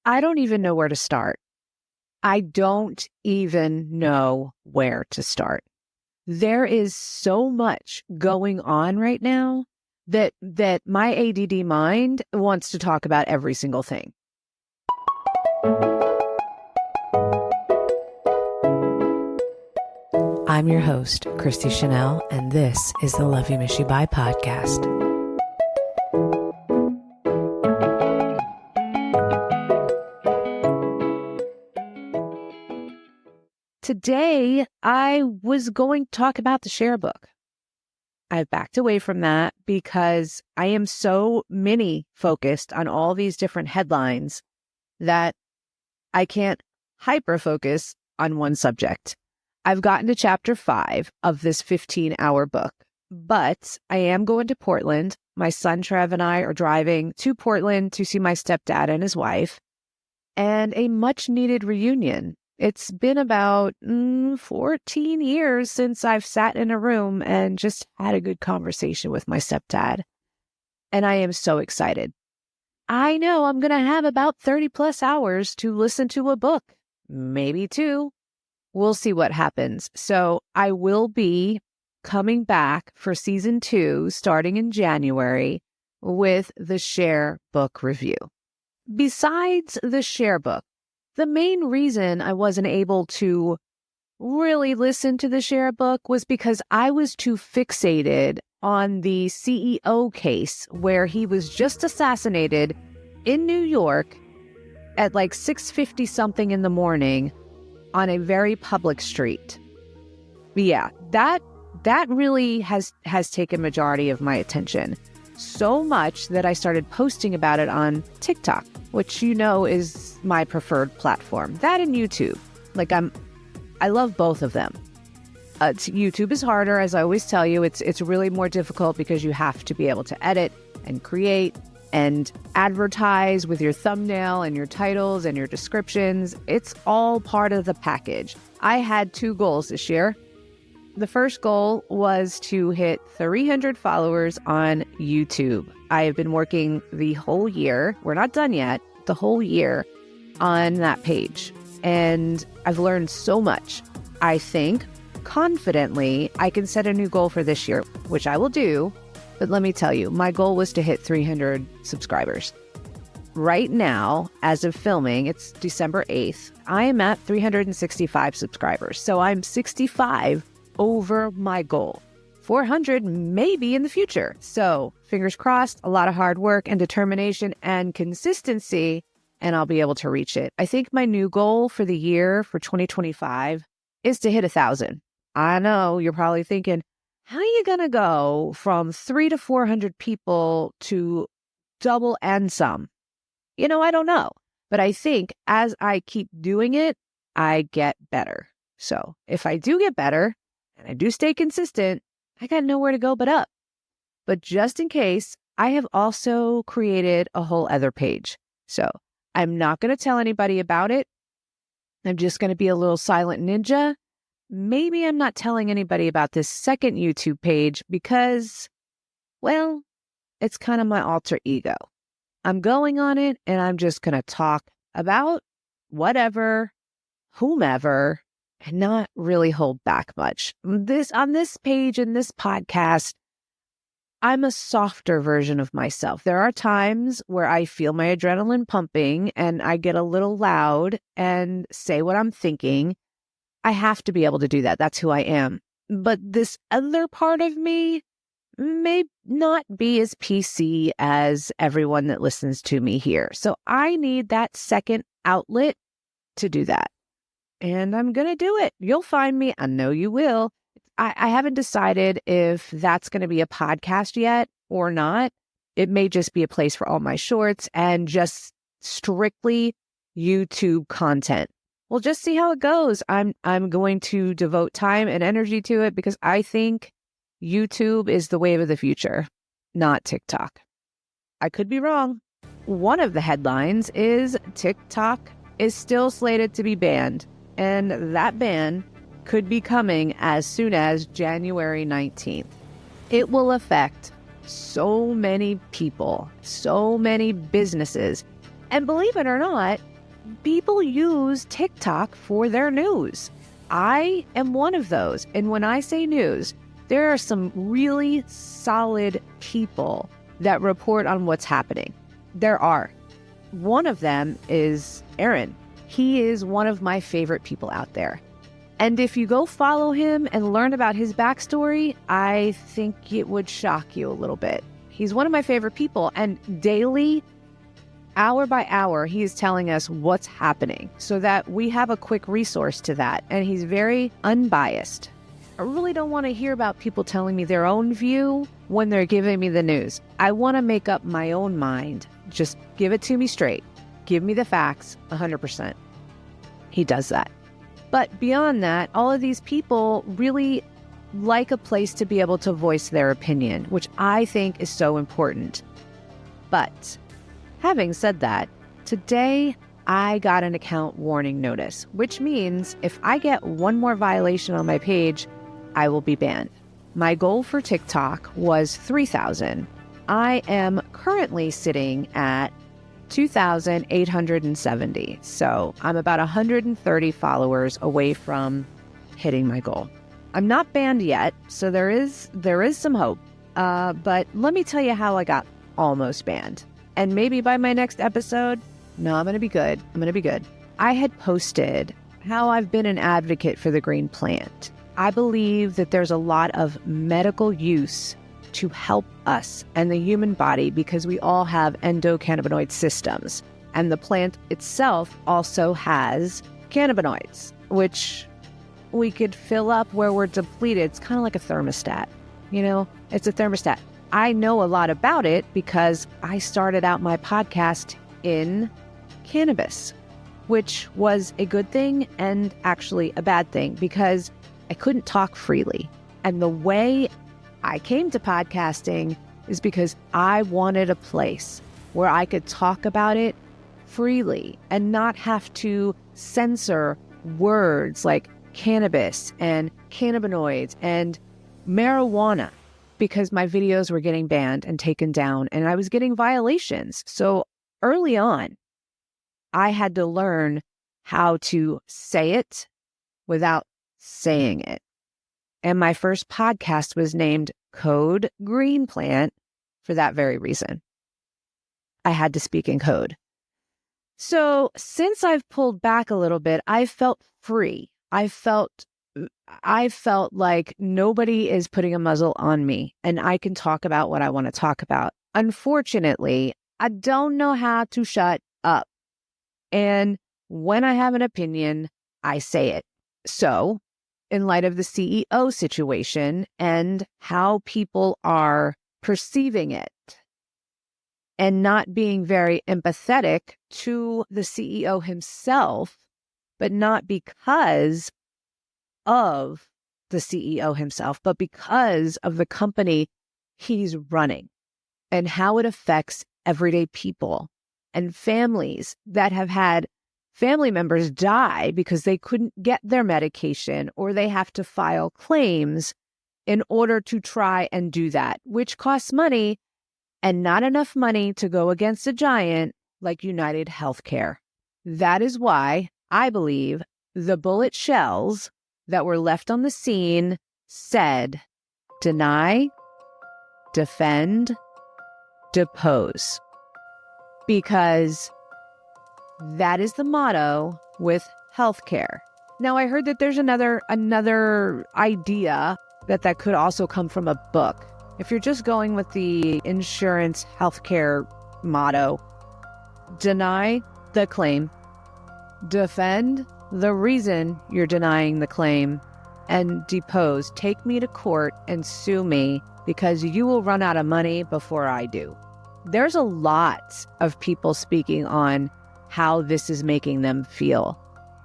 I don't even know where to start. I don't even know where to start. There is so much going on right now that my ADD mind wants to talk about every single thing. I'm your host, Christy Chanelle, and this is the Love You Miss You Bye podcast. Today, I was going to talk about the share book. I've backed away from that because I am so mini focused on all these different headlines that I can't hyper focus on one subject. I've gotten to chapter 5 of this 15-hour book, but I am going to Portland. My son Trev and I are driving to Portland to see my stepdad and his wife, and a much needed reunion. It's been about 14 years since I've sat in a room and just had a good conversation with my stepdad. And I am so excited. I know I'm going to have about 30 plus hours to listen to a book, maybe 2. We'll see what happens. So I will be coming back for season 2, starting in January, with the Share book review. Besides the Share book, the main reason I wasn't able to really listen to the Share book was because I was too fixated on the CEO case where he was just assassinated in New York at like 6:50 something in the morning on a very public street. But yeah, that really has taken majority of my attention. So much that I started posting about it on TikTok, which you know is my preferred platform. That and YouTube. I love both of them. YouTube is harder, as I always tell you. It's really more difficult because you have to be able to edit and create and advertise with your thumbnail and your titles and your descriptions. It's all part of the package. I had 2 goals this year. The first goal was to hit 300 followers on YouTube. I have been working the whole year. We're not done yet. The whole year on that page. And I've learned so much. I think confidently I can set a new goal for this year, which I will do. But let me tell you, my goal was to hit 300 subscribers. Right now, as of filming, it's December 8th, I am at 365 subscribers. So I'm 65 over my goal. 400 maybe in the future. So fingers crossed, a lot of hard work and determination and consistency, and I'll be able to reach it. I think my new goal for the year for 2025 is to hit 1,000. I know you're probably thinking, how are you going to go from 300 to 400 people to double and some? I don't know. But I think as I keep doing it, I get better. So if I do get better, and I do stay consistent, I got nowhere to go but up. But just in case, I have also created a whole other page. So I'm not going to tell anybody about it. I'm just going to be a little silent ninja. Maybe I'm not telling anybody about this second YouTube page because, well, it's kind of my alter ego. I'm going on it and I'm just going to talk about whatever, whomever, and not really hold back much. On this page, in this podcast, I'm a softer version of myself. There are times where I feel my adrenaline pumping and I get a little loud and say what I'm thinking. I have to be able to do that. That's who I am. But this other part of me may not be as PC as everyone that listens to me here. So I need that second outlet to do that. And I'm going to do it. You'll find me. I know you will. I haven't decided if that's going to be a podcast yet or not. It may just be a place for all my shorts and just strictly YouTube content. We'll just see how it goes. I'm going to devote time and energy to it because I think YouTube is the wave of the future, not TikTok. I could be wrong. One of the headlines is TikTok is still slated to be banned. And that ban could be coming as soon as January 19th. It will affect so many people, so many businesses. And believe it or not, people use TikTok for their news. I am one of those. And when I say news, there are some really solid people that report on what's happening. There are. One of them is Aaron. He is one of my favorite people out there. And if you go follow him and learn about his backstory, I think it would shock you a little bit. He's one of my favorite people, and daily, hour by hour, he is telling us what's happening so that we have a quick resource to that. And he's very unbiased. I really don't want to hear about people telling me their own view when they're giving me the news. I want to make up my own mind. Just give it to me straight. Give me the facts 100%. He does that. But beyond that, all of these people really like a place to be able to voice their opinion, which I think is so important. But having said that, today I got an account warning notice, which means if I get one more violation on my page, I will be banned. My goal for TikTok was 3,000. I am currently sitting at 2,870. So I'm about 130 followers away from hitting my goal. I'm not banned yet, so there is some hope. But let me tell you how I got almost banned. And maybe by my next episode, no, I'm going to be good. I had posted how I've been an advocate for the green plant. I believe that there's a lot of medical use to help us and the human body because we all have endocannabinoid systems. And the plant itself also has cannabinoids, which we could fill up where we're depleted. It's kind of like a thermostat. It's a thermostat. I know a lot about it because I started out my podcast in cannabis, which was a good thing and actually a bad thing because I couldn't talk freely. And the way I came to podcasting is because I wanted a place where I could talk about it freely and not have to censor words like cannabis and cannabinoids and marijuana because my videos were getting banned and taken down and I was getting violations. So early on, I had to learn how to say it without saying it. And my first podcast was named Code Green Plant for that very reason. I had to speak in code. So since I've pulled back a little bit, I felt free. I felt like nobody is putting a muzzle on me and I can talk about what I want to talk about. Unfortunately, I don't know how to shut up. And when I have an opinion, I say it. So in light of the CEO situation and how people are perceiving it and not being very empathetic to the CEO himself, but not because of the CEO himself, but because of the company he's running and how it affects everyday people and families that have had family members die because they couldn't get their medication or they have to file claims in order to try and do that, which costs money and not enough money to go against a giant like United Healthcare. That is why I believe the bullet shells that were left on the scene said, deny, defend, depose. Because that is the motto with healthcare. Now, I heard that there's another idea that could also come from a book. If you're just going with the insurance healthcare motto, deny the claim, defend the reason you're denying the claim, and depose, take me to court and sue me because you will run out of money before I do. There's a lot of people speaking on how this is making them feel.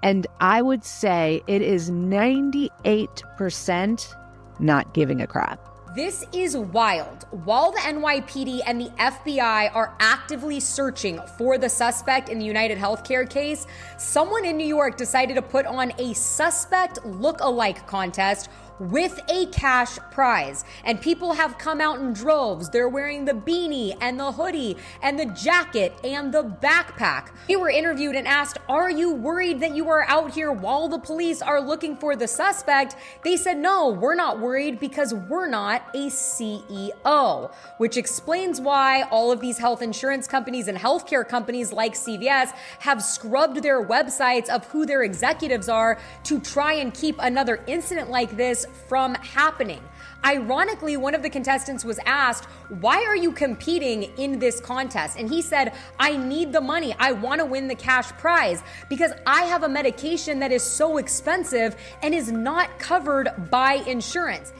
And I would say it is 98% not giving a crap. This is wild. While the NYPD and the FBI are actively searching for the suspect in the United Healthcare case, someone in New York decided to put on a suspect look-alike contest with a cash prize. And people have come out in droves. They're wearing the beanie and the hoodie and the jacket and the backpack. We were interviewed and asked, are you worried that you are out here while the police are looking for the suspect? They said, no, we're not worried because we're not a CEO, which explains why all of these health insurance companies and healthcare companies like CVS have scrubbed their websites of who their executives are to try and keep another incident like this from happening. Ironically, one of the contestants was asked, why are you competing in this contest? And he said, I need the money. I want to win the cash prize because I have a medication that is so expensive and is not covered by insurance.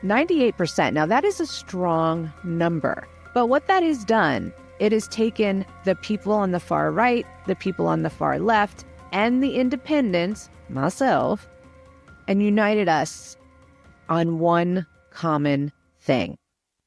98%. Now, that is a strong number. But what that has done, it has taken the people on the far right, the people on the far left, and the independents, myself, and united us on one common thing: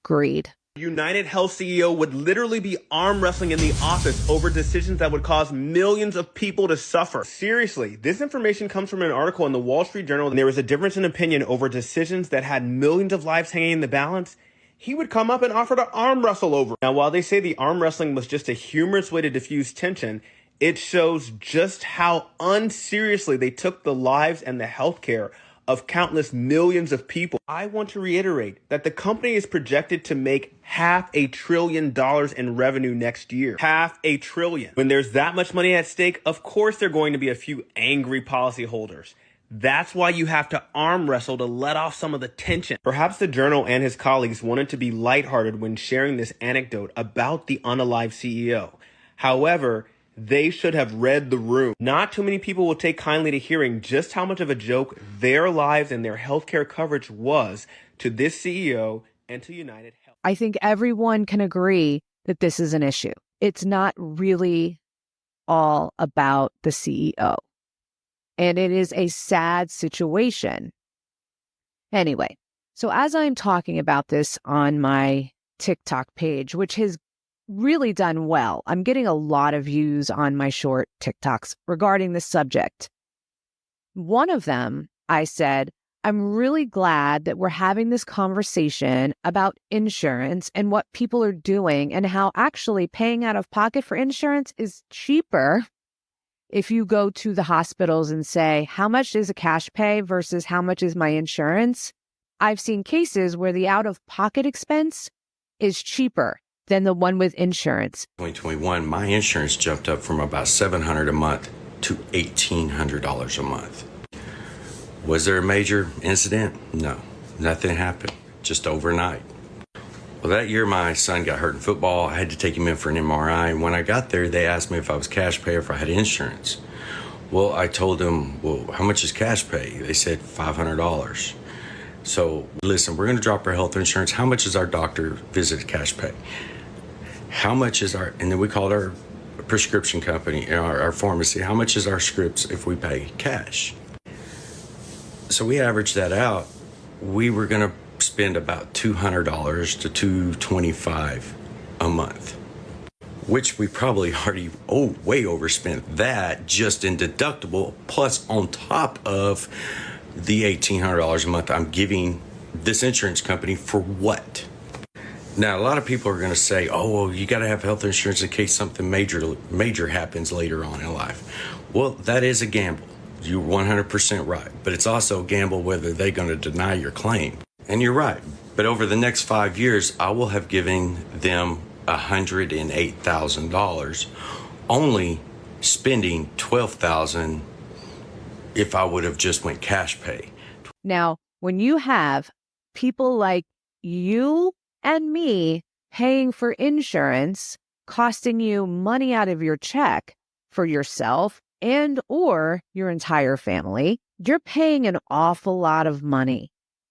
greed. United Health CEO would literally be arm wrestling in the office over decisions that would cause millions of people to suffer. Seriously, this information comes from an article in the Wall Street Journal, and there was a difference in opinion over decisions that had millions of lives hanging in the balance. He would come up and offer to arm wrestle over. Now, while they say the arm wrestling was just a humorous way to diffuse tension, it shows just how unseriously they took the lives and the healthcare of countless millions of people. I want to reiterate that the company is projected to make $500 billion in revenue next year. $500 billion. When there's that much money at stake, of course there are going to be a few angry policyholders. That's why you have to arm wrestle to let off some of the tension. Perhaps the journal and his colleagues wanted to be lighthearted when sharing this anecdote about the unalive CEO. However, they should have read the room. Not too many people will take kindly to hearing just how much of a joke their lives and their healthcare coverage was to this CEO and to United Health. I think everyone can agree that this is an issue. It's not really all about the CEO. And it is a sad situation. Anyway, so as I'm talking about this on my TikTok page, which has really done well, I'm getting a lot of views on my short TikToks regarding this subject. One of them, I said, I'm really glad that we're having this conversation about insurance and what people are doing and how actually paying out of pocket for insurance is cheaper if you go to the hospitals and say, how much is a cash pay versus how much is my insurance? I've seen cases where the out-of-pocket expense is cheaper than the one with insurance. 2021, my insurance jumped up from about $700 a month to $1,800 a month. Was there a major incident? No, nothing happened, just overnight. Well, that year my son got hurt in football. I had to take him in for an MRI. And when I got there, they asked me if I was cash pay or if I had insurance. Well, I told them, well, how much is cash pay? They said $500. So listen, we're going to drop our health insurance. How much is our doctor visit cash pay? How much is our, and then we called our prescription company, our pharmacy, how much is our scripts if we pay cash? So we averaged that out. We were going to spend about $200 to $225 a month, which we probably already way overspent that just in deductible, plus on top of the $1,800 a month I'm giving this insurance company for what? Now, a lot of people are going to say, oh, well, you got to have health insurance in case something major happens later on in life. Well, that is a gamble. You're 100% right. But it's also a gamble whether they're going to deny your claim. And you're right. But over the next 5 years, I will have given them $108,000, only spending $12,000 if I would have just went cash pay. Now, when you have people like you and me paying for insurance, costing you money out of your check for yourself and or your entire family, you're paying an awful lot of money.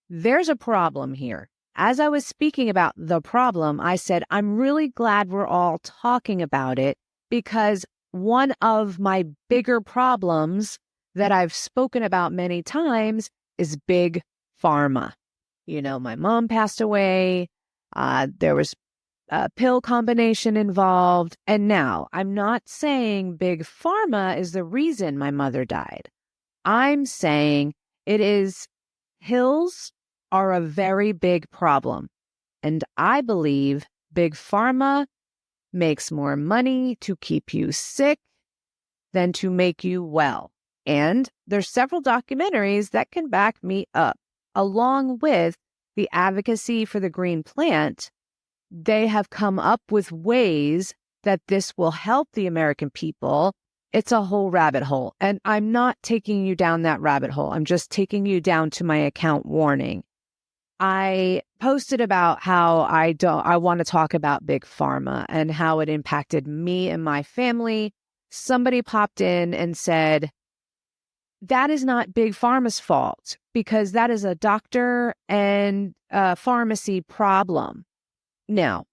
There's a problem here. As I was speaking about the problem, I said, I'm really glad we're all talking about it because one of my bigger problems that I've spoken about many times is big pharma. You know, my mom passed away. There was a pill combination involved. And now I'm not saying big pharma is the reason my mother died. I'm saying it is Pills are a very big problem. And I believe big pharma makes more money to keep you sick than to make you well. And there's several documentaries that can back me up. Along with the advocacy for the green plant, they have come up with ways that this will help the American people. It's a whole rabbit hole. And I'm not taking you down that rabbit hole. I'm just taking you down to my account warning. I posted about how I want to talk about big pharma and how it impacted me and my family. Somebody popped in and said, that is not big pharma's fault because that is a doctor and pharmacy problem. Now,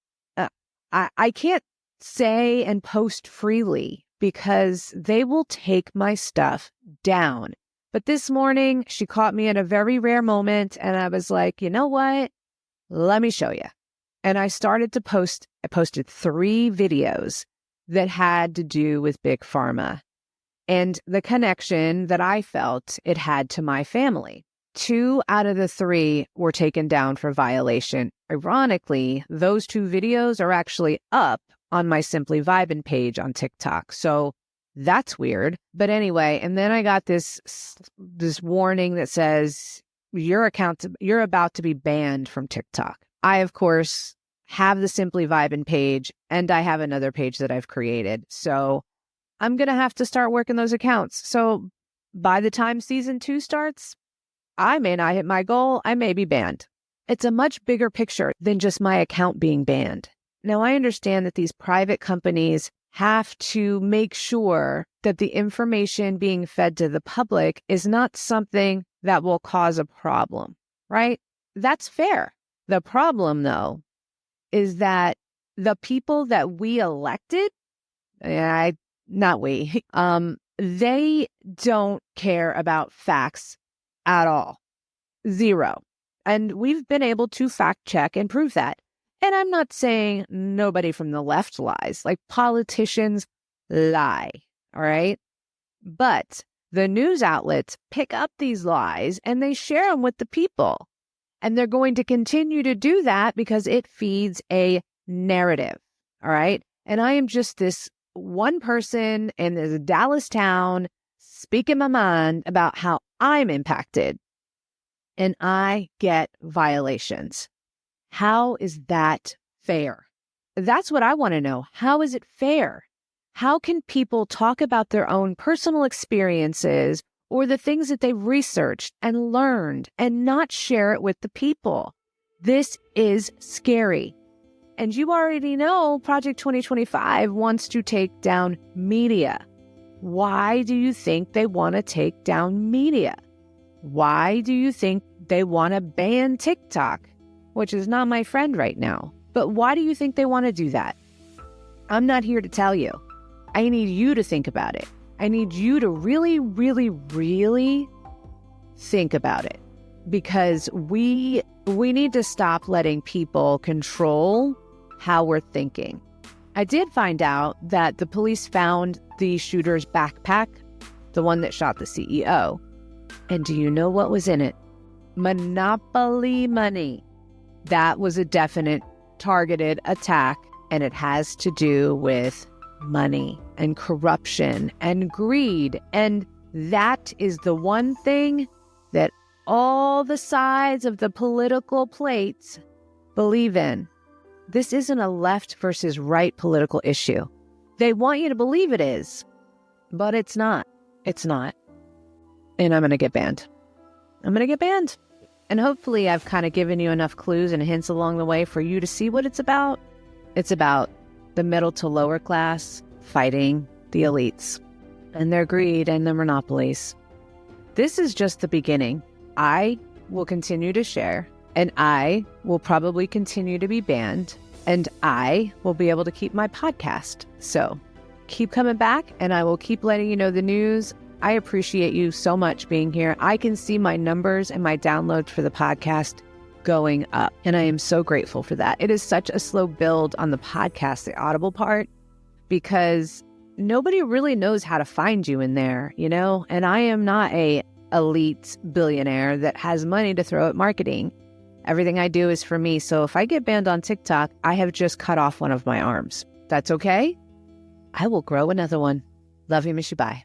I can't say and post freely because they will take my stuff down. But this morning, she caught me at a very rare moment, and I was like, you know what? Let me show you. And I started to post. I posted 3 videos that had to do with big pharma and the connection that I felt it had to my family. 2 out of the 3 were taken down for violation. Ironically, those 2 videos are actually up on my Simply Vibin' page on TikTok. So that's weird. But anyway, and then I got this warning that says you're about to be banned from TikTok. I, of course, have the Simply Vibin' page, and I have another page that I've created. So I'm going to have to start working those accounts. So by the time season 2 starts, I may not hit my goal. I may be banned. It's a much bigger picture than just my account being banned. Now, I understand that these private companies have to make sure that the information being fed to the public is not something that will cause a problem, right? That's fair. The problem, though, is that the people that we elected, they don't care about facts at all. 0. And we've been able to fact check and prove that. And I'm not saying nobody from the left lies, like politicians lie, all right? But the news outlets pick up these lies and they share them with the people. And they're going to continue to do that because it feeds a narrative, all right? And I am just this one person in this Dallas town speaking my mind about how I'm impacted. And I get violations. How is that fair? That's what I want to know. How is it fair? How can people talk about their own personal experiences or the things that they've researched and learned and not share it with the people? This is scary. And you already know Project 2025 wants to take down media. Why do you think they want to take down media? Why do you think they want to ban TikTok? Which is not my friend right now. But why do you think they want to do that? I'm not here to tell you. I need you to think about it. I need you to really, really, really think about it. Because we need to stop letting people control how we're thinking. I did find out that the police found the shooter's backpack, the one that shot the CEO. And do you know what was in it? Monopoly money. That was a definite targeted attack, and it has to do with money and corruption and greed. And that is the one thing that all the sides of the political plates believe in. This isn't a left versus right political issue. They want you to believe it is, but it's not. It's not. And I'm going to get banned. I'm going to get banned. And hopefully I've kind of given you enough clues and hints along the way for you to see what it's about. It's about the middle to lower class fighting the elites and their greed and their monopolies. This is just the beginning. I will continue to share, and I will probably continue to be banned, and I will be able to keep my podcast. So keep coming back, and I will keep letting you know the news. I appreciate you so much being here. I can see my numbers and my downloads for the podcast going up, and I am so grateful for that. It is such a slow build on the podcast, the Audible part, because nobody really knows how to find you in there, you know? And I am not a elite billionaire that has money to throw at marketing. Everything I do is for me. So if I get banned on TikTok, I have just cut off one of my arms. That's okay. I will grow another one. Love you, miss you, bye.